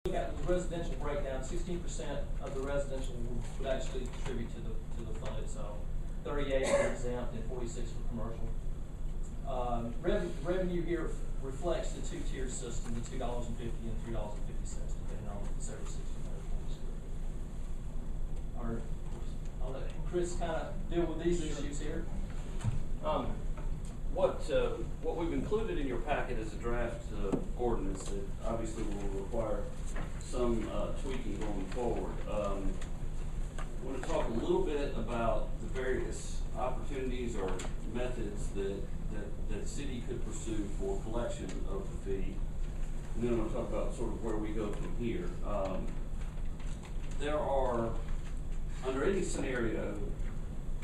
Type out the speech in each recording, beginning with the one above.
Look at the residential breakdown, 16% of the residential would actually contribute to the fund itself. 38 are exempt and 46 for commercial. Revenue here reflects the two-tier system, the $2.50 and $3.50, depending on the services I'll let Chris kind of deal with these issues here. What we've included in your packet is a draft ordinance that obviously will require some tweaking going forward. I want to talk a little bit about the various opportunities or methods that city could pursue for collection of the fee. And then I'm going to talk about sort of where we go from here. There are, under any scenario,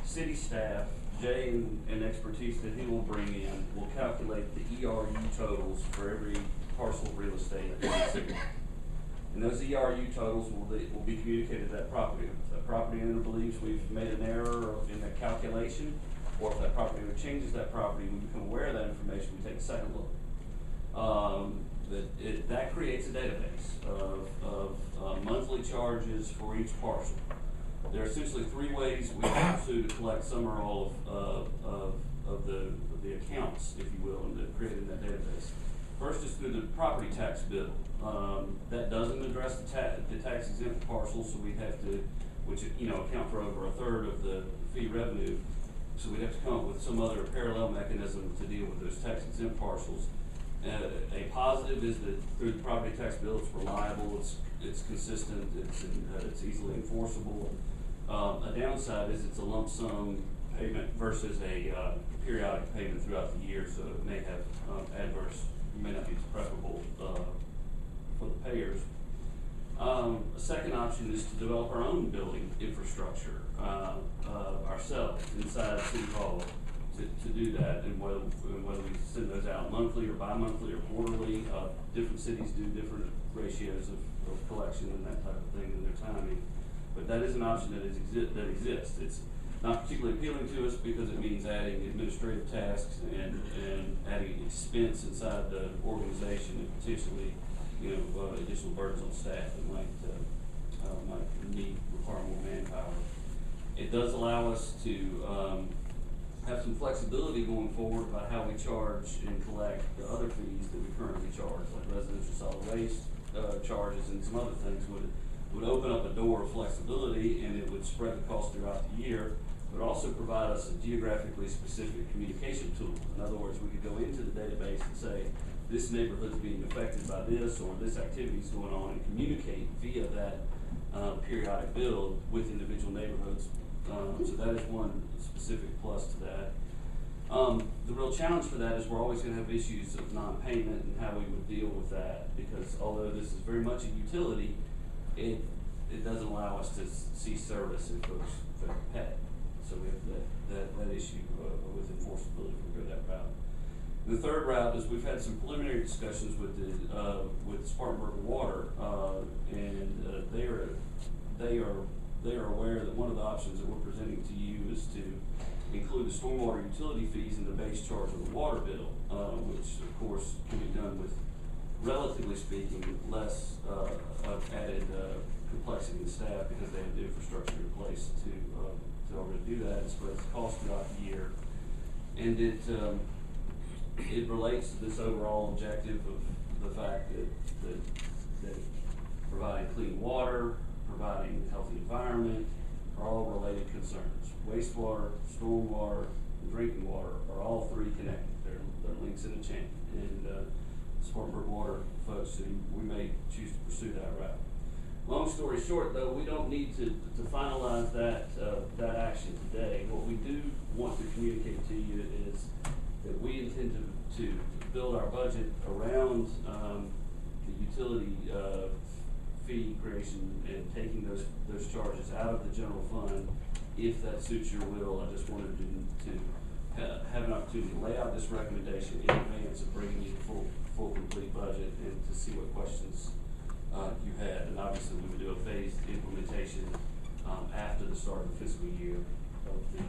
city staff, Jay and expertise that he will bring in, will calculate the ERU totals for every parcel of real estate in the city. And those ERU totals will be communicated to that property owner. If that property owner believes we've made an error in that calculation, or if that property owner changes that property, we become aware of that information, we take a second look. That creates a database of monthly charges for each parcel. There are essentially three ways we can pursue to collect some or all of the accounts, if you will, and created in that database. First is through the property tax bill. That doesn't address the tax exempt parcels, so we'd have to, which account for over a third of the fee revenue. So we'd have to come up with some other parallel mechanism to deal with those tax exempt parcels. A positive is that through the property tax bill, it's reliable, it's consistent, it's easily enforceable. A downside is it's a lump sum payment versus a periodic payment throughout the year, so it may have may not be preferable for the payers. A second option is to develop our own building infrastructure ourselves inside City Hall to do that, and whether we send those out monthly or bi-monthly or quarterly. Different cities do different ratios of collection and that type of thing in their timing. But that is an option that exists. It's not particularly appealing to us because it means adding administrative tasks and adding expense inside the organization and potentially, additional burdens on staff that might require more manpower. It does allow us to have some flexibility going forward about how we charge and collect the other fees that we currently charge, like residential solid waste charges and some other things would open up a door of flexibility, and it would spread the cost throughout the year. It would also provide us a geographically specific communication tool. In other words, we could go into the database and say, this neighborhood's being affected by this, or this activity's going on, and communicate via that periodic bill with individual neighborhoods. So that is one specific plus to that. The real challenge for that is we're always going to have issues of non-payment and how we would deal with that, because although this is very much a utility, it doesn't allow us to see service if folks pay. So we have that issue with enforceability if we go that route. The third route is we've had some preliminary discussions with Spartanburg Water, and they are aware that one of the options that we're presenting to you is to include the stormwater utility fees in the base charge of the water bill, which of course can be done with, relatively speaking, less added complexity in staff because they have the infrastructure in place to already do that. It spreads the cost throughout the year, and it relates to this overall objective of the fact that providing clean water, providing a healthy environment are all related concerns. Wastewater, stormwater, and drinking water are all three connected. They're links in a chain. And Spartanburg Water folks, we may choose to pursue that route. Long story short, though, we don't need to finalize that action today. What we do want to communicate to you is that we intend to build our budget around the utility fee creation and taking those charges out of the general fund, if that suits your will. I just wanted to have an opportunity to lay out this recommendation in advance of bringing you the full complete budget and to see what questions you had. And obviously we would do a phased implementation after the start of the fiscal year of the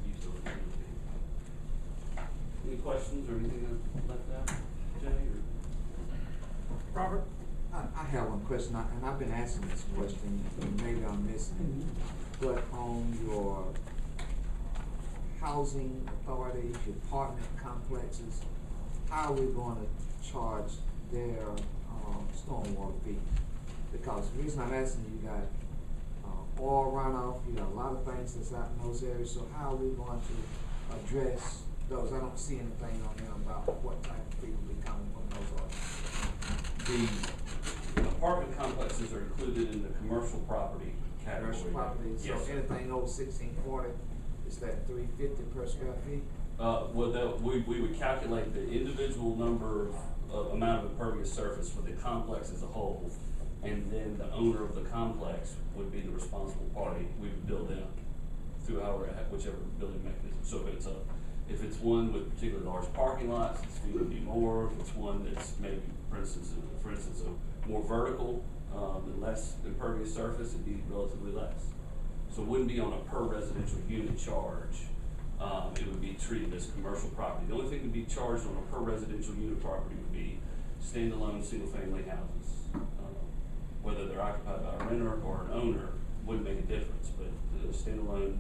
utility fee. Any questions or anything I left out, Jay? Or? Robert? I have one question, and I've been asking this question, and maybe I'm missing it. But on your housing authorities, your apartment complexes, how are we gonna charge their, stormwater fee? Because the reason I'm asking, you got, oil runoff, you got a lot of things that's out in those areas, so how are we going to address those? I don't see anything on there about what type of fee will be coming from those ordinances. The apartment complexes are included in the commercial property category. Commercial properties, so Yes, sir. anything over 1640, is that $350 per square feet? Well, we would calculate the individual number of amount of impervious surface for the complex as a whole, and then the owner of the complex would be the responsible party. We would bill them through whichever billing mechanism. So if it's one with particularly large parking lots, it's going to be more. If it's one that's maybe, for instance, a more vertical and less impervious surface, it'd be relatively less. So it wouldn't be on a per residential unit charge. It would be treated as commercial property. The only thing to be charged on a per residential unit property would be standalone single-family houses. Whether they're occupied by a renter or an owner wouldn't make a difference, but the standalone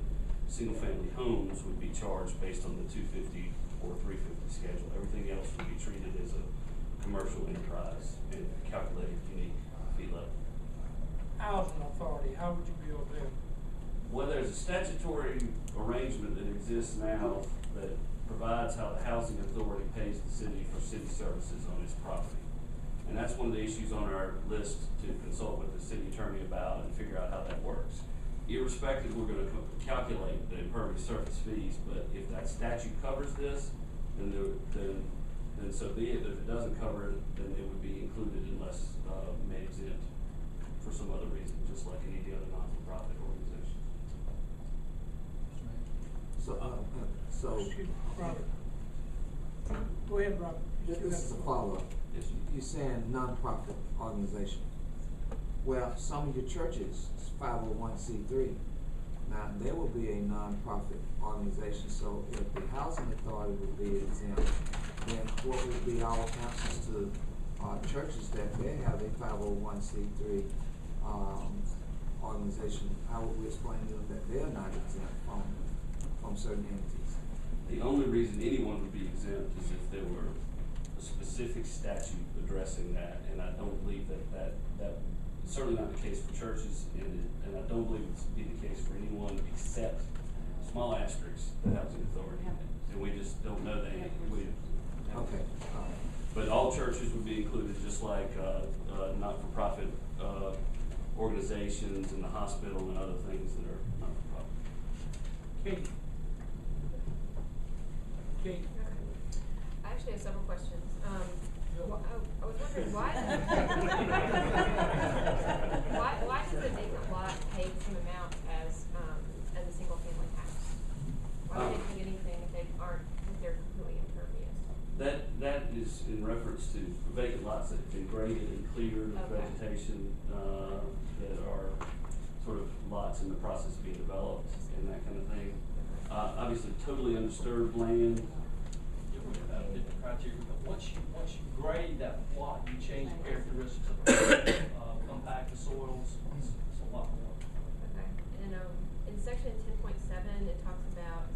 single-family homes would be charged based on the 250 or 350 schedule. Everything else would be treated as a commercial enterprise and calculated unique fee level. Housing authority, how would you bill them? Well, there's a statutory arrangement that exists now that provides how the housing authority pays the city for city services on its property. And that's one of the issues on our list to consult with the city attorney about and figure out how that works. Irrespective, we're gonna calculate the impervious surface fees, but if that statute covers this, then so be it. If it doesn't cover it, then it would be included unless made exempt for some other reason, just like any of the other non-for-profit organizations. So, Excuse me, Robert. Go ahead, Robert. this is a follow-up. Yes, sir. You're saying nonprofit organization. Well, some of your churches is 501c3. Now, there will be a nonprofit organization, so if the housing authority would be exempt, then what would be our answers to churches that they have a 501c3 organization? How would we explain to them that they're not exempt from certain entities? The only reason anyone would be exempt is if there were a specific statute addressing that, and I don't believe that certainly not the case for churches, and I don't believe it's be the case for anyone except small asterisks, the housing authority, and we just don't know that. Okay. But all churches would be included, just like not-for-profit organizations and the hospital and other things that are not-for-profit. Kate. Kate. I actually have several questions. I was wondering why does a vacant lot pay the same amount as a single family house? Why would they pay anything if they're completely impervious? That is in reference to vacant lots that have been graded and cleared of Okay. vegetation that are sort of lots in the process of being developed and that kind of thing. Obviously, totally undisturbed land. Different criteria, but once you grade that plot, you change the characteristics of the compact the soils, it's a lot more. Okay. And in section 10.7, it talks about